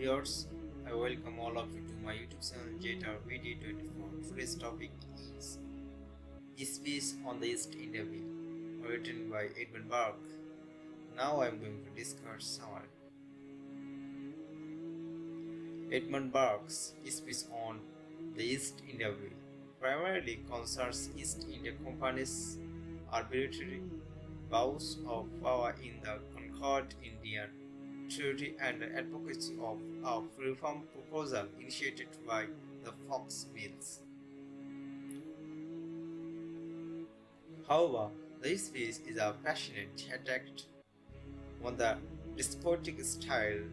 viewers, I welcome all of you to my YouTube channel JTR 24. Today's topic is "This Piece on the East India Bill", written by Edmund Burke. Now I am going to discuss summary. Edmund Burke's speech on the East India Bill primarily concerns East India Company's arbitrary vows of power in the conquered Indian Treaty and the advocacy of a reform proposal initiated by the Fox Bills. However, this piece is a passionate attack on the despotic style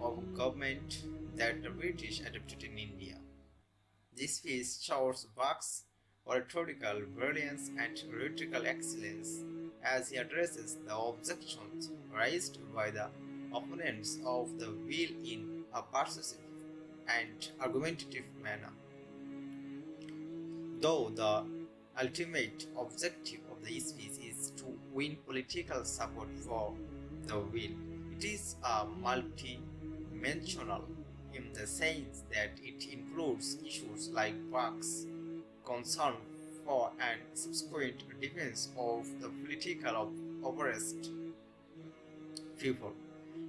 of government that the British adopted in India. This piece shows Buck's oratorical brilliance and rhetorical excellence as he addresses the objections raised by the opponents of the bill in a persuasive and argumentative manner. Though the ultimate objective of the speech is to win political support for the bill, it is a multi-dimensional in the sense that it includes issues like Buck's concern for and subsequent defense of the political oppressed people.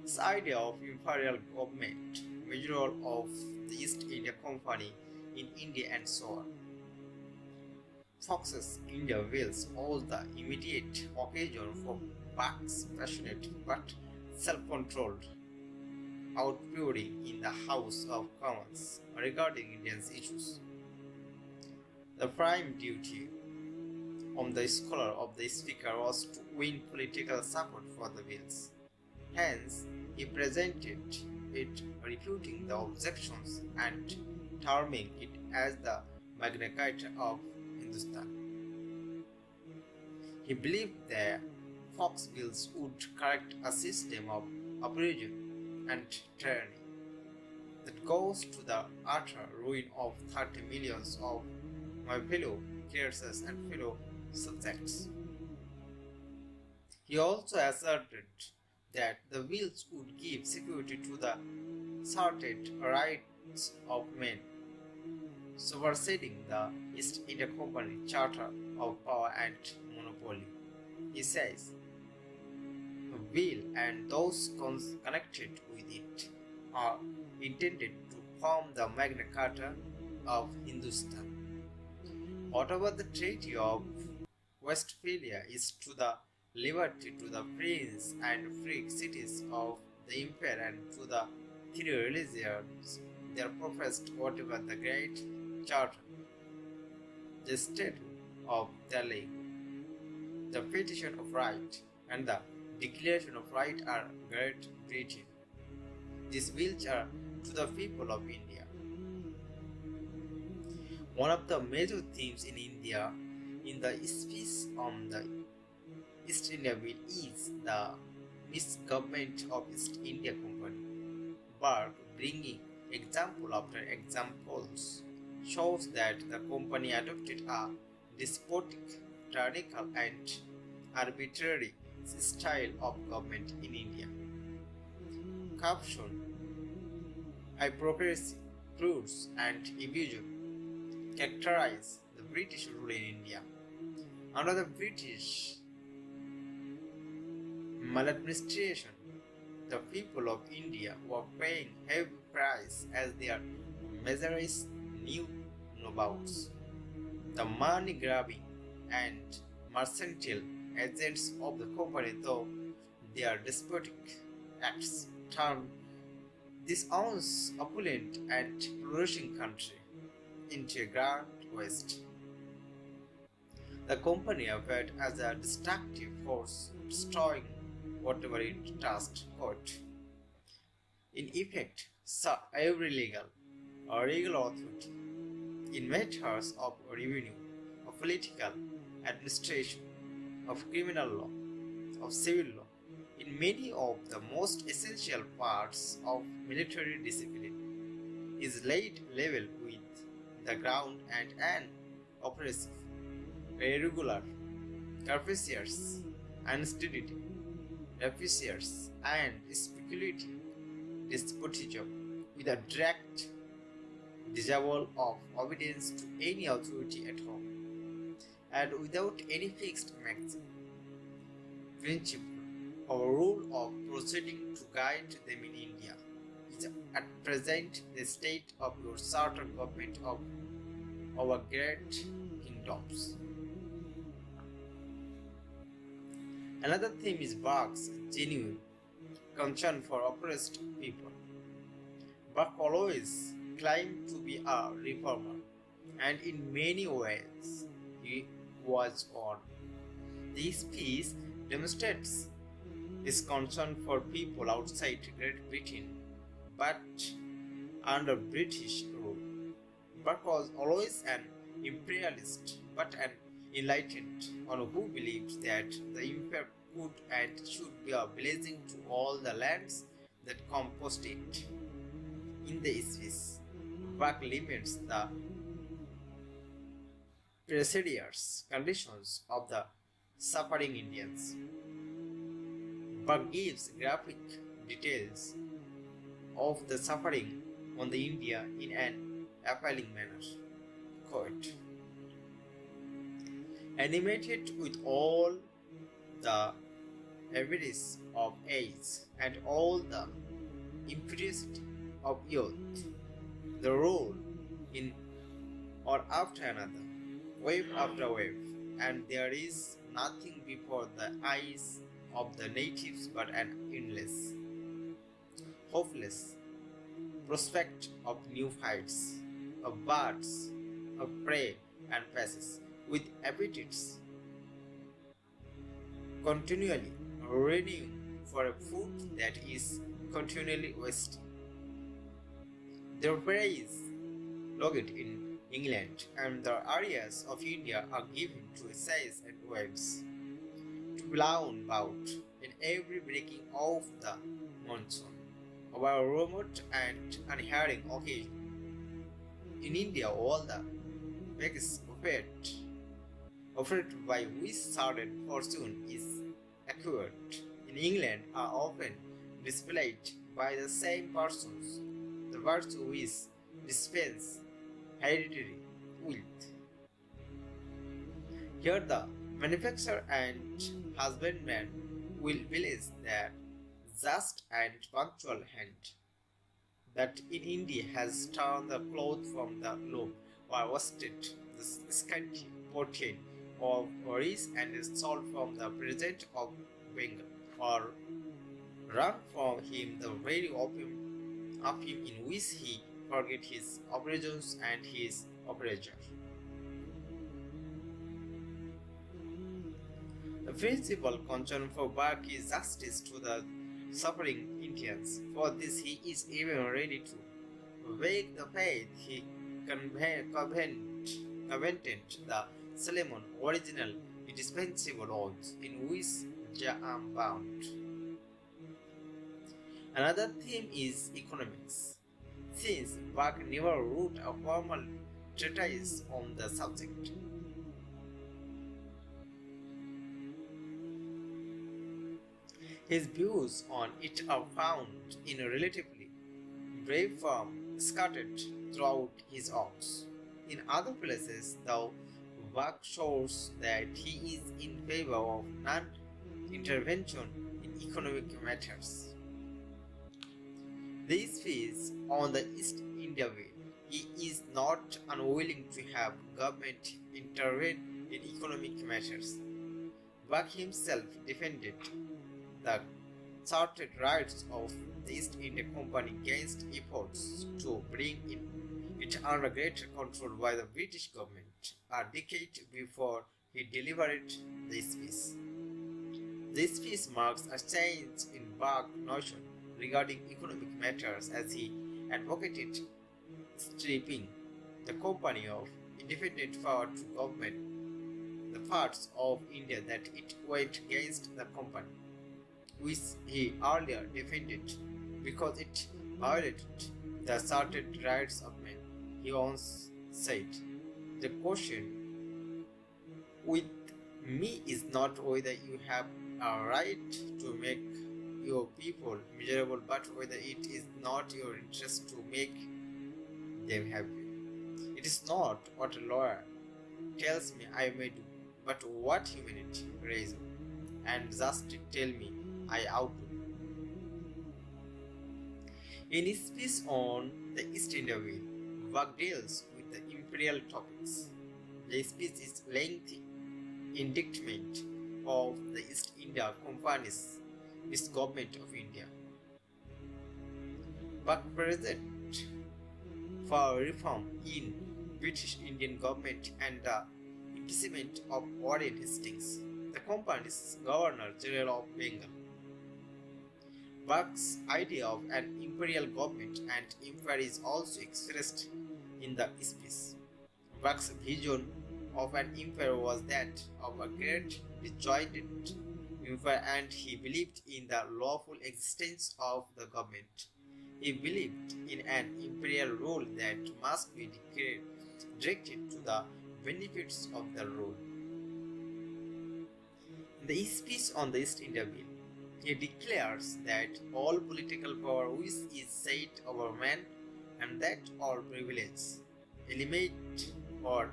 This idea of imperial government, withdrawal of the East India Company in India and so on. Fox's India Wills was the immediate occasion for Buck's passionate but self-controlled outpouring in the House of Commons regarding Indian issues. The prime duty on the scholar of the speaker was to win political support for the bills. Hence, he presented it refuting the objections and terming it as the Magna Carta of Hindustan. He believed the Fox Bills would correct a system of oppression and tyranny that goes to the utter ruin of 30 millions of my fellow creatures and fellow subjects. He also asserted that the bills would give security to the asserted rights of men, superseding the East India Company Charter of Power and Monopoly. He says, the bill and those connected with it are intended to form the Magna Carta of Hindustan. Whatever the Treaty of Westphalia is to the liberty to the prince and free cities of the empire and to the three religions there professed whatever the great charter, the Statute of Delhi, the Petition of Right, and the Declaration of Right are Great Britain. These bills are to the people of India. One of the major themes in India in the speech on the East India Bill is the misgovernment of East India Company. Burke, bringing example after examples, shows that the company adopted a despotic, tyrannical, and arbitrary style of government in India. Corruption, hypocrisy, frauds, and abuse characterize the British rule in India. Under the British maladministration, the people of India were paying heavy price as their measures knew no bounds. The money-grabbing and mercantile agents of the company, though their despotic acts, turned this once opulent and flourishing country into a grand waste. The company appeared as a destructive force, destroying whatever it touched. In effect, saw every legal or regular authority in matters of revenue, of political administration, of criminal law, of civil law, in many of the most essential parts of military discipline, is laid level with the ground and an oppressive, irregular, capricious, unsteady, rapacious, and speculative despotism with a direct disavowal of obedience to any authority at home, and without any fixed maxim, principle, or rule of proceeding to guide them in India, is at present the state of your certain government of our great kingdoms. Another theme is Burke's genuine concern for oppressed people. Burke always claimed to be a reformer, and in many ways he was one. This piece demonstrates his concern for people outside Great Britain, but under British rule. Burke was always an imperialist, but an enlightened one who believed that the empire could and should be a blessing to all the lands that composed it. In the Swiss, Burke laments the precarious conditions of the suffering Indians. Burke gives graphic details of the suffering on the India in an appalling manner. Quote, animated with all the avarice of age and all the impetuosity of youth, the roll in or after another, wave after wave, and there is nothing before the eyes of the natives but an endless, hopeless prospect of new fights, of birds, of prey and passes, with appetites continually renewing for a food that is continually wasting. Their prey is logged in England, and the areas of India are given to essays and waves, to blown about in every breaking of the monsoon, over a remote and unhearing occasion. In India, all the beggars offered by which certain fortune is acquired in England are often displayed by the same persons, the virtue which dispense hereditary wealth. Here the manufacturer and husbandman will believe that just and punctual hand that in India has torn the cloth from the loom or wasted the scanty portion of rice and salt from the present of Bengal, or wrung from him the very opium in which he forget his operations and his operator. The principal concern for Burke is justice to the suffering Indians. For this he is even ready to wake the faith he covenanted the Solomon original indispensable oaths in which I am bound. Another theme is economics, since Burke never wrote a formal treatise on the subject. His views on it are found in a relatively brave form scattered throughout his works. In other places, though, Burke shows that he is in favor of non-intervention in economic matters. This is on the East India way. He is not unwilling to have government intervene in economic matters. Burke himself defended the asserted rights of the East India Company against efforts to bring it under greater control by the British government a decade before he delivered this speech. This speech marks a change in Burke's notion regarding economic matters, as he advocated stripping the company of independent power to government the parts of India that it went against the company, which he earlier defended because it violated the asserted rights of men. He once said, "The question with me is not whether you have a right to make your people miserable, but whether it is not your interest to make them happy. It is not what a lawyer tells me I may do, but what humanity, reason, and justice tell me I ought to do. In his speech on the East India Bill, Burke deals with the imperial topics. The speech is lengthy indictment of the East India Company's government of India. Burke present for reform in British Indian government and the impeachment of Warren Hastings, the company's Governor General of Bengal. Burke's idea of an imperial government and empire is also expressed in the speech. Burke's vision of an empire was that of a great disjointed empire, and he believed in the lawful existence of the government. He believed in an imperial rule that must be directed to the benefits of the rule. In the speech on the East India Bill, he declares that all political power which is set over man, and that all privilege, eliminated or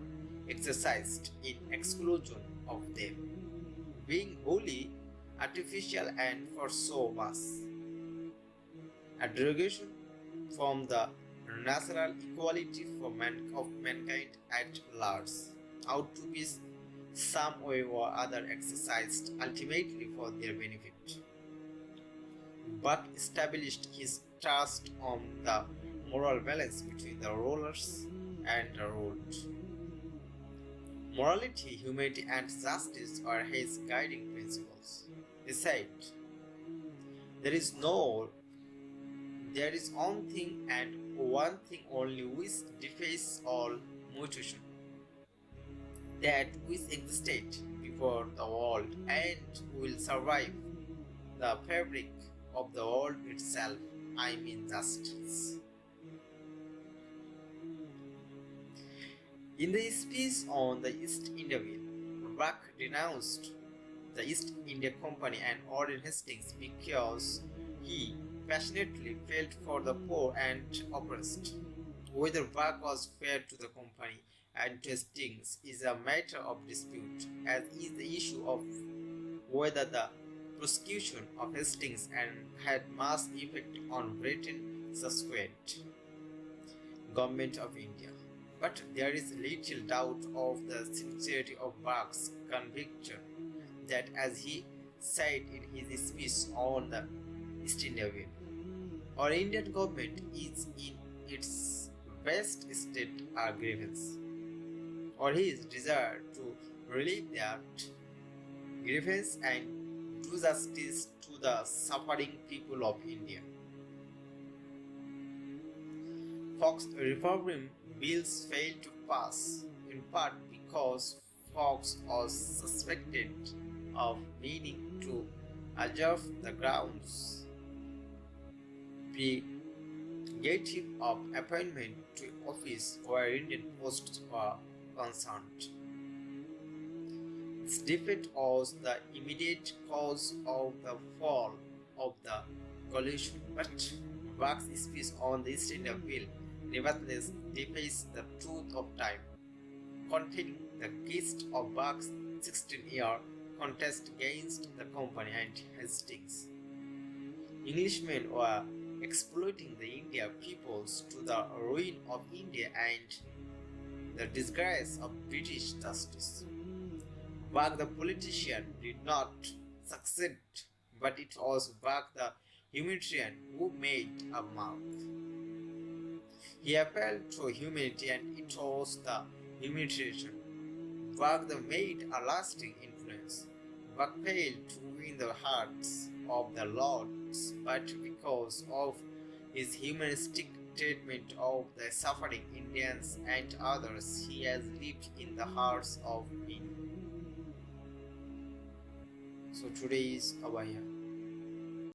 exercised in exclusion of them, being wholly artificial and for so much a derogation from the natural equality of mankind at large, ought to be some way or other exercised ultimately for their benefit. Burke established his trust on the moral balance between the rulers and the ruled. Morality, humanity, and justice are his guiding principles. He said, There is one thing and one thing only which defies all mutation, that which existed before the world and will survive the fabric of the world itself, I mean justice. In the speech on the East India Bill, Burke denounced the East India Company and Warren Hastings because he passionately felt for the poor and oppressed. Whether Burke was fair to the company and to Hastings is a matter of dispute, as is the issue of whether the prosecution of Hastings had much effect on Britain's subsequent government of India. But there is little doubt of the sincerity of Burke's conviction that, as he said in his speech on the East India Bill, our Indian government is in its best state a grievance, or his desire to relieve that grievance and do justice to the suffering people of India. Fox reform bills failed to pass, in part because Fox was suspected of needing to adjust the grounds prerogative of appointment to office where Indian posts were concerned. Its defeat was the immediate cause of the fall of the coalition, but Burke's speech on the East India Bill nevertheless defies the truth of time, containing the gist of Burke's 16-year contest against the company and Hastings. Englishmen were exploiting the Indian peoples to the ruin of India and the disgrace of British justice. Burke the politician did not succeed, but it was Burke the humanitarian who made a mark. He appealed to humanity, and it was the humanitarian Burke that made a lasting influence. Burke failed to win the hearts of the Lords, but because of his humanistic treatment of the suffering Indians and others, he has lived in the hearts of many. So today is Abaya.